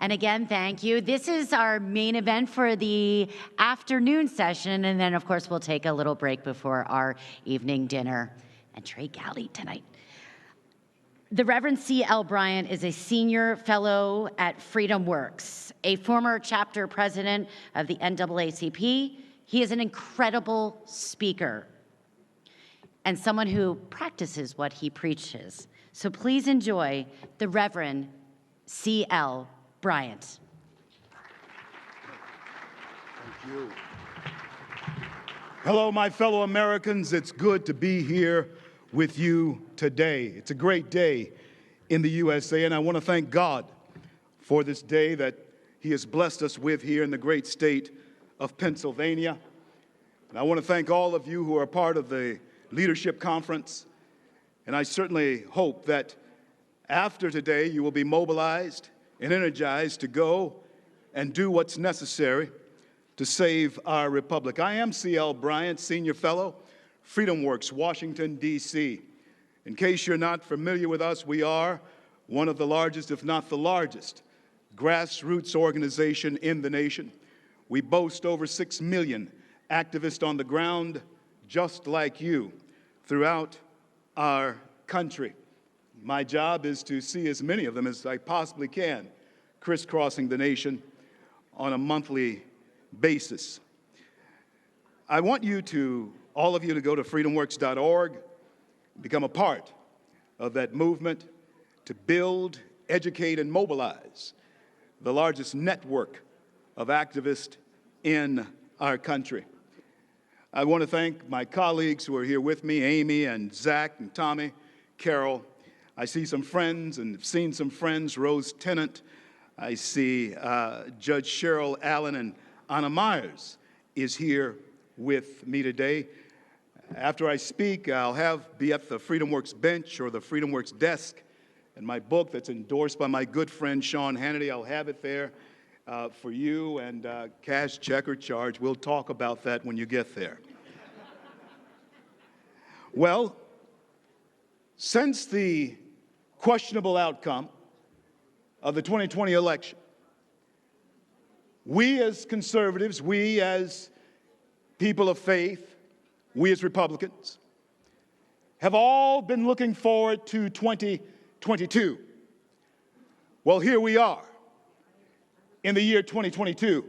And again, thank you. This is our main event for the afternoon session, and then, of course, we'll take a little break before our evening dinner. And Trey Galley tonight. The Reverend C.L. Bryant is a senior fellow at Freedom Works, a former chapter president of the NAACP. He is an incredible speaker and someone who practices what he preaches. So please enjoy the Reverend C.L. Bryant. Thank you. Hello, my fellow Americans. It's good to be here with you today. It's a great day in the USA, and I want to thank God for this day that He has blessed us with here in the great state of Pennsylvania. And I want to thank all of you who are part of the Leadership Conference, and I certainly hope that after today you will be mobilized and energized to go and do what's necessary to save our republic. I am C.L. Bryant, Senior Fellow, Freedom Works, Washington, D.C. In case you're not familiar with us, we are one of the largest, if not the largest, grassroots organization in the nation. We boast over 6 million activists on the ground, just like you, throughout our country. My job is to see as many of them as I possibly can, crisscrossing the nation on a monthly basis. I want all of you to go to freedomworks.org, become a part of that movement to build, educate, and mobilize the largest network of activists in our country. I want to thank my colleagues who are here with me, Amy and Zach and Tommy, Carol. I see some friends and have seen some friends, Rose Tennant. I see Judge Cheryl Allen, and Anna Myers is here with me today. After I speak, I'll be at the Freedom Works bench or the Freedom Works desk, and my book that's endorsed by my good friend Sean Hannity, I'll have it there for you, and cash, check, or charge. We'll talk about that when you get there. Well, since the questionable outcome of the 2020 election, we as conservatives, we as people of faith, we as Republicans, have all been looking forward to 2022. Well, here we are in the year 2022,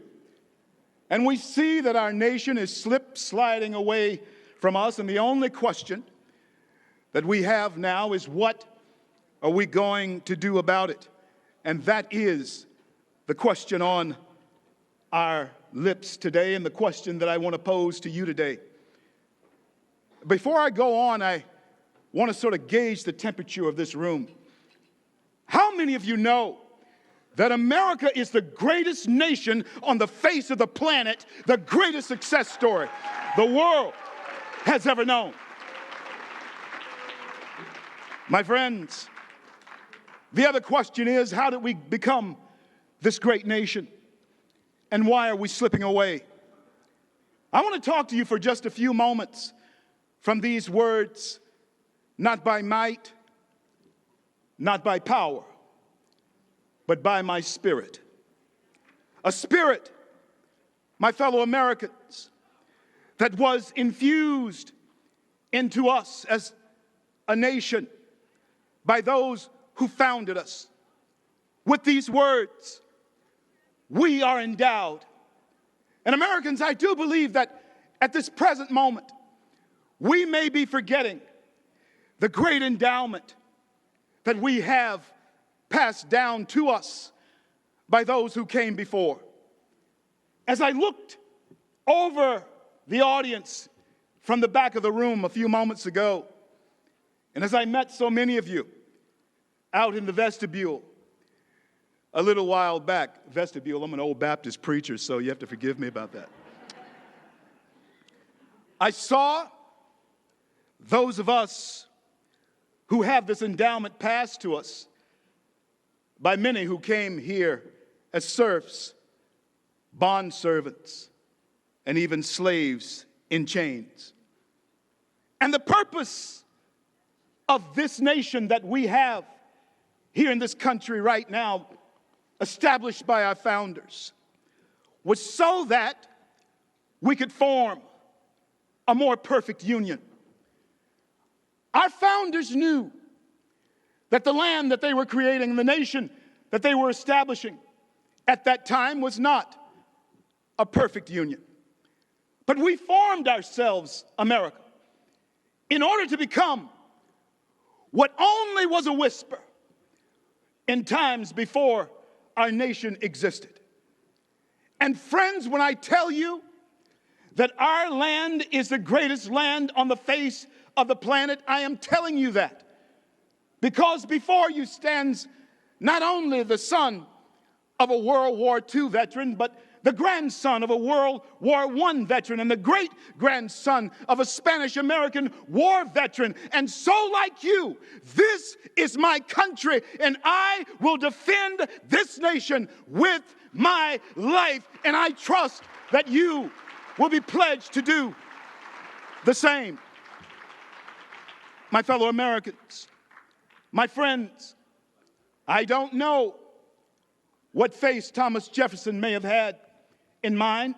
and we see that our nation is sliding away from us, and the only question that we have now is, what are we going to do about it? And that is the question on our lips today, and the question that I want to pose to you today. Before I go on, I want to sort of gauge the temperature of this room. How many of you know that America is the greatest nation on the face of the planet, the greatest success story the world has ever known? My friends, the other question is, how did we become this great nation? And why are we slipping away? I want to talk to you for just a few moments from these words, not by might, not by power, but by my spirit. A spirit, my fellow Americans, that was infused into us as a nation by those who founded us. With these words, we are endowed. And Americans, I do believe that at this present moment, we may be forgetting the great endowment that we have passed down to us by those who came before. As I looked over the audience from the back of the room a few moments ago, and as I met so many of you out in the vestibule a little while back, vestibule, I'm an old Baptist preacher, so you have to forgive me about that. I saw those of us who have this endowment passed to us by many who came here as serfs, bondservants, and even slaves in chains. And the purpose of this nation that we have here in this country right now established by our founders was so that we could form a more perfect union. Our founders knew that the land that they were creating, the nation that they were establishing at that time was not a perfect union. But we formed ourselves, America, in order to become what only was a whisper in times before our nation existed. And friends, when I tell you that our land is the greatest land on the face of the planet, I am telling you that because before you stands not only the son of a World War II veteran, but the grandson of a World War I veteran and the great-grandson of a Spanish-American war veteran. And so like you, this is my country, and I will defend this nation with my life. And I trust that you will be pledged to do the same. My fellow Americans, my friends, I don't know what face Thomas Jefferson may have had in mind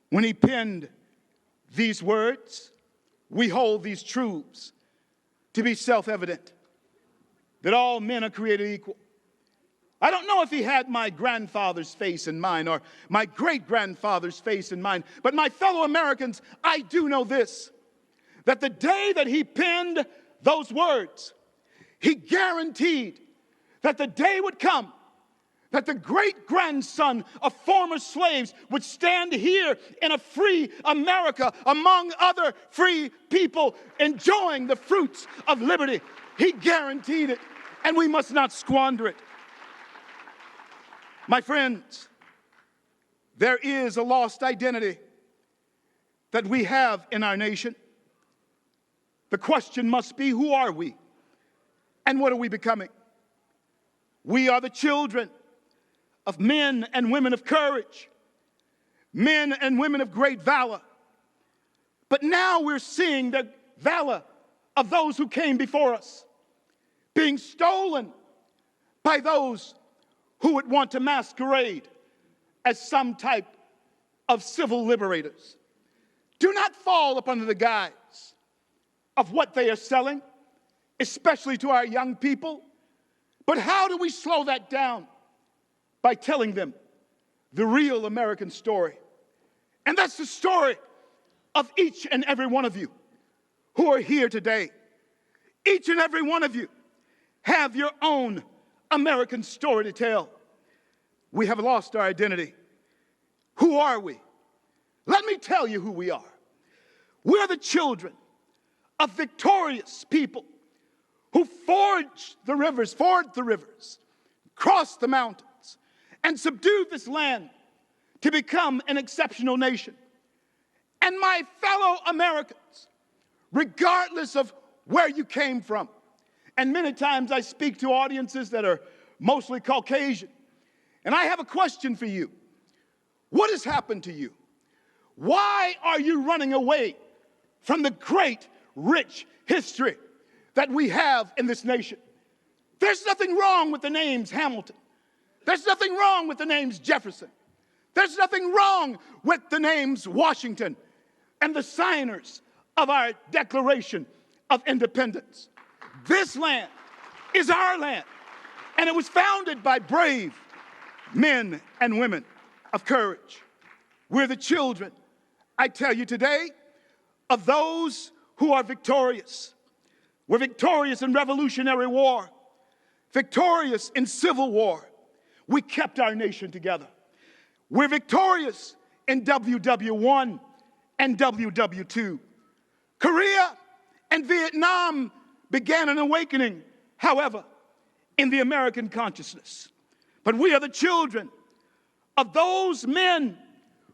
when he penned these words. We hold these truths to be self-evident, that all men are created equal. I don't know if he had my grandfather's face in mind or my great-grandfather's face in mind, but my fellow Americans, I do know this, that the day that he penned those words, he guaranteed that the day would come that the great-grandson of former slaves would stand here in a free America among other free people enjoying the fruits of liberty. He guaranteed it, and we must not squander it. My friends, there is a lost identity that we have in our nation. The question must be, who are we? And what are we becoming? We are the children of men and women of courage, men and women of great valor. But now we're seeing the valor of those who came before us being stolen by those who would want to masquerade as some type of civil liberators. Do not fall up under the guise of what they are selling, especially to our young people. But how do we slow that down? By telling them the real American story. And that's the story of each and every one of you who are here today. Each and every one of you have your own American story to tell. We have lost our identity. Who are we? Let me tell you who we are. We're the children of victorious people who forged the rivers, crossed the mountains, and subdued this land to become an exceptional nation. And my fellow Americans, regardless of where you came from, and many times I speak to audiences that are mostly Caucasian, and I have a question for you. What has happened to you? Why are you running away from the great, rich history that we have in this nation? There's nothing wrong with the names Hamilton. There's nothing wrong with the names Jefferson. There's nothing wrong with the names Washington and the signers of our Declaration of Independence. This land is our land, and it was founded by brave men and women of courage. We're the children, I tell you today, of those who are victorious. We're victorious in Revolutionary War, victorious in Civil War. We kept our nation together. We're victorious in WW1 and WW2. Korea and Vietnam began an awakening, however, in the American consciousness. But we are the children of those men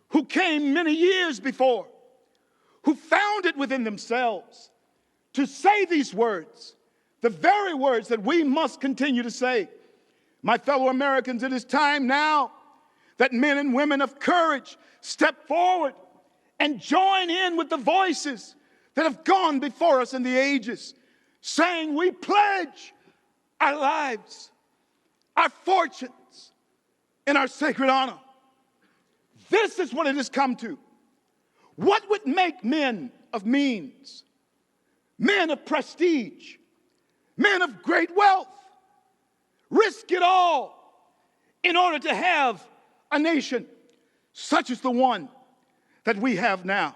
who came many years before, who found it within themselves to say these words, the very words that we must continue to say. My fellow Americans, it is time now that men and women of courage step forward and join in with the voices that have gone before us in the ages, saying we pledge our lives, our fortunes, in our sacred honor. This is what it has come to. What would make men of means, men of prestige, men of great wealth, risk it all in order to have a nation such as the one that we have now?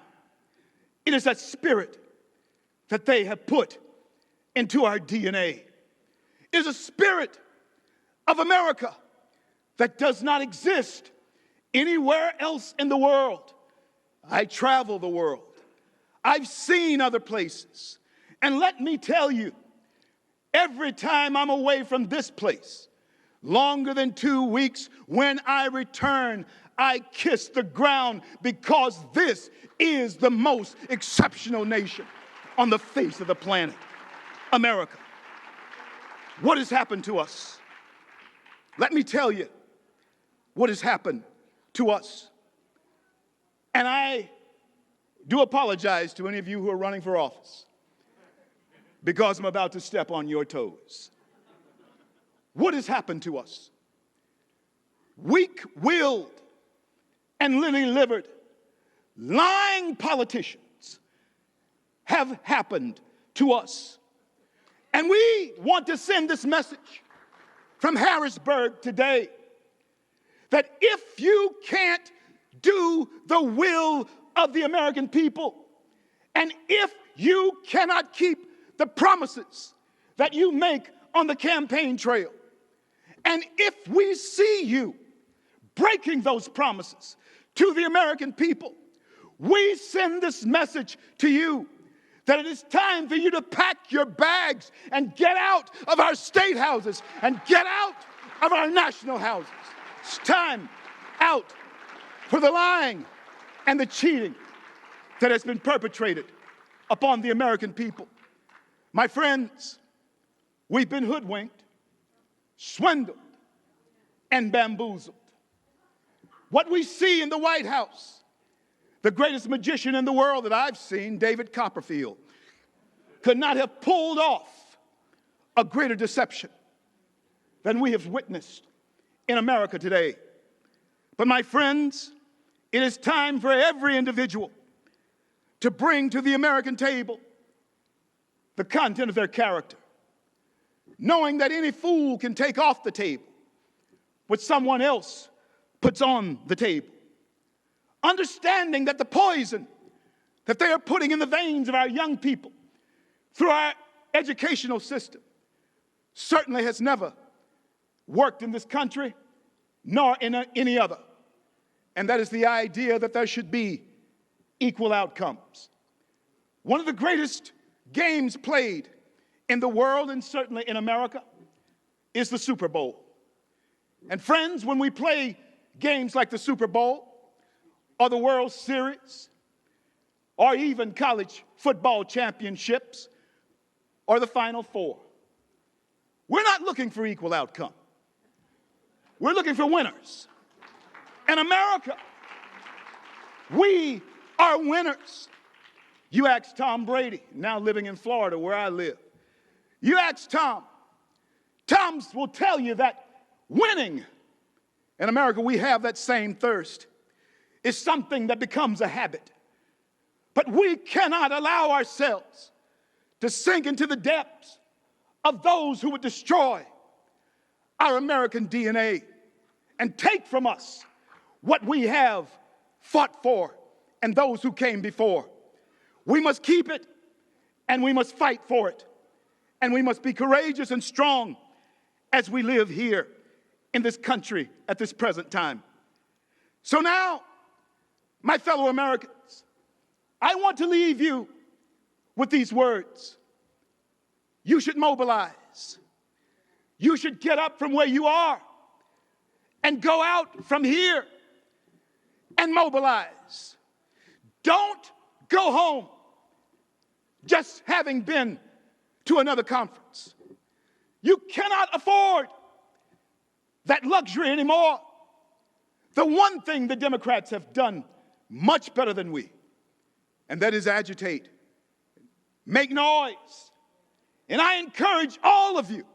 It is that spirit that they have put into our DNA. It is a spirit of America that does not exist anywhere else in the world. I travel the world. I've seen other places. And let me tell you, every time I'm away from this place, longer than 2 weeks, when I return, I kiss the ground, because this is the most exceptional nation on the face of the planet, America. What has happened to us? Let me tell you what has happened to us. And I do apologize to any of you who are running for office, because I'm about to step on your toes. What has happened to us? Weak-willed and lily-livered, lying politicians have happened to us. And we want to send this message from Harrisburg today, that if you can't do the will of the American people, and if you cannot keep the promises that you make on the campaign trail, and if we see you breaking those promises to the American people, we send this message to you that it is time for you to pack your bags and get out of our state houses and get out of our national houses. It's time out for the lying and the cheating that has been perpetrated upon the American people. My friends, we've been hoodwinked, swindled, and bamboozled. What we see in the White House, the greatest magician in the world that I've seen, David Copperfield, could not have pulled off a greater deception than we have witnessed in America today. But my friends, it is time for every individual to bring to the American table the content of their character, knowing that any fool can take off the table what someone else puts on the table, understanding that the poison that they are putting in the veins of our young people through our educational system certainly has never worked in this country nor in any other. And that is the idea that there should be equal outcomes. One of the greatest games played in the world, and certainly in America, is the Super Bowl. And friends, when we play games like the Super Bowl or the World Series or even college football championships or the Final Four, we're not looking for equal outcome. We're looking for winners. In America, we are winners. You ask Tom Brady, now living in Florida where I live. You ask Tom. Tom will tell you that winning, in America we have that same thirst, is something that becomes a habit. But we cannot allow ourselves to sink into the depths of those who would destroy our American DNA and take from us what we have fought for and those who came before. We must keep it, and we must fight for it, and we must be courageous and strong as we live here in this country at this present time. So now, my fellow Americans, I want to leave you with these words. You should mobilize. You should get up from where you are and go out from here and mobilize. Don't go home just having been to another conference. You cannot afford that luxury anymore. The one thing the Democrats have done much better than we, and that is agitate, make noise. And I encourage all of you,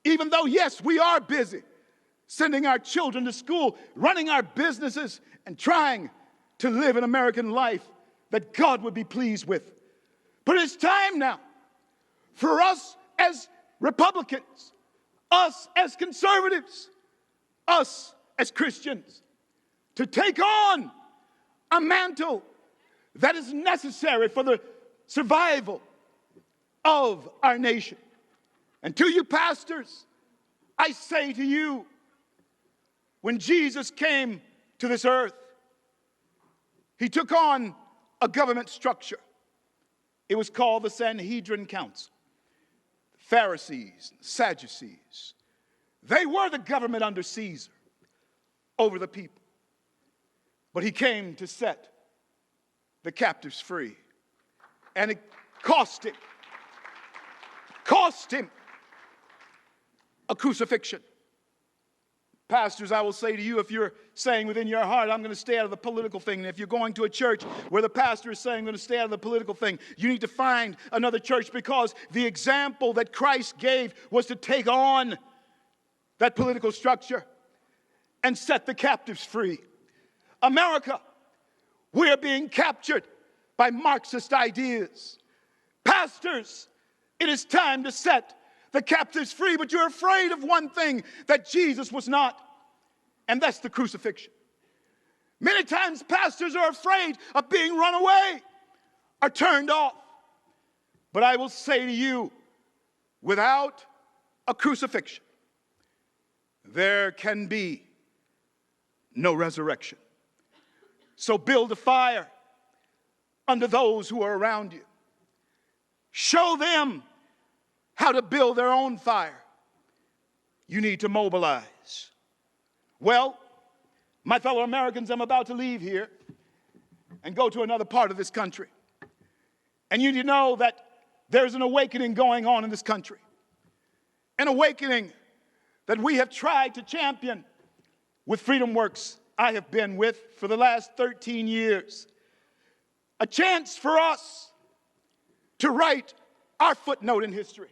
even though, yes, we are busy, sending our children to school, running our businesses, and trying to live an American life that God would be pleased with. But it's time now for us as Republicans, us as conservatives, us as Christians, to take on a mantle that is necessary for the survival of our nation. And to you pastors, I say to you, when Jesus came to this earth, he took on a government structure. It was called the Sanhedrin Council. Pharisees, Sadducees, they were the government under Caesar over the people. But he came to set the captives free. And it cost him a crucifixion. Pastors, I will say to you, if you're saying within your heart, I'm going to stay out of the political thing, and if you're going to a church where the pastor is saying I'm going to stay out of the political thing, you need to find another church, because the example that Christ gave was to take on that political structure and set the captives free. America, we are being captured by Marxist ideas. Pastors, it is time to set the captives free, but you're afraid of one thing that Jesus was not, and that's the crucifixion. Many times pastors are afraid of being run away or turned off. But I will say to you, without a crucifixion, there can be no resurrection. So build a fire under those who are around you. Show them how to build their own fire. You need to mobilize. Well, my fellow Americans, I'm about to leave here and go to another part of this country. And you need to know that there's an awakening going on in this country. An awakening that we have tried to champion with Freedom Works I have been with for the last 13 years. A chance for us to write our footnote in history.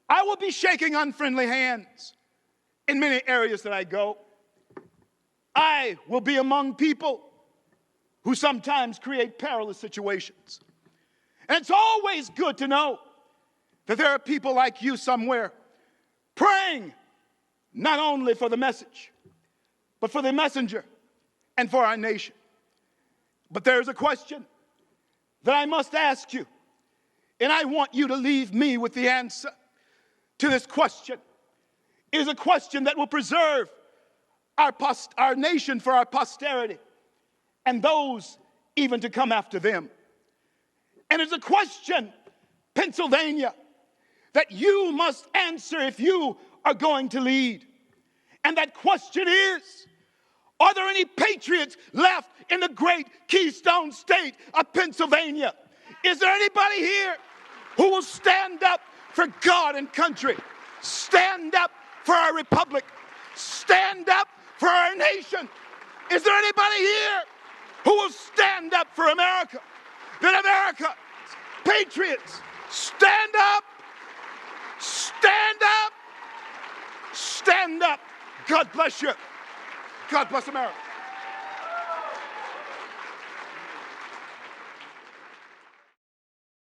I will be shaking unfriendly hands in many areas that I go. I will be among people who sometimes create perilous situations. And it's always good to know that there are people like you somewhere praying not only for the message, but for the messenger and for our nation. But there's a question that I must ask you, and I want you to leave me with the answer to this question. It is a question that will preserve our nation for our posterity and those even to come after them. And it's a question, Pennsylvania, that you must answer if you are going to lead. And that question is, are there any patriots left in the great Keystone State of Pennsylvania? Is there anybody here who will stand up for God and country? Stand up for our republic. Stand up for our nation. Is there anybody here who will stand up for America? That America, patriots, stand up. Stand up. Stand up. God bless you. God bless America.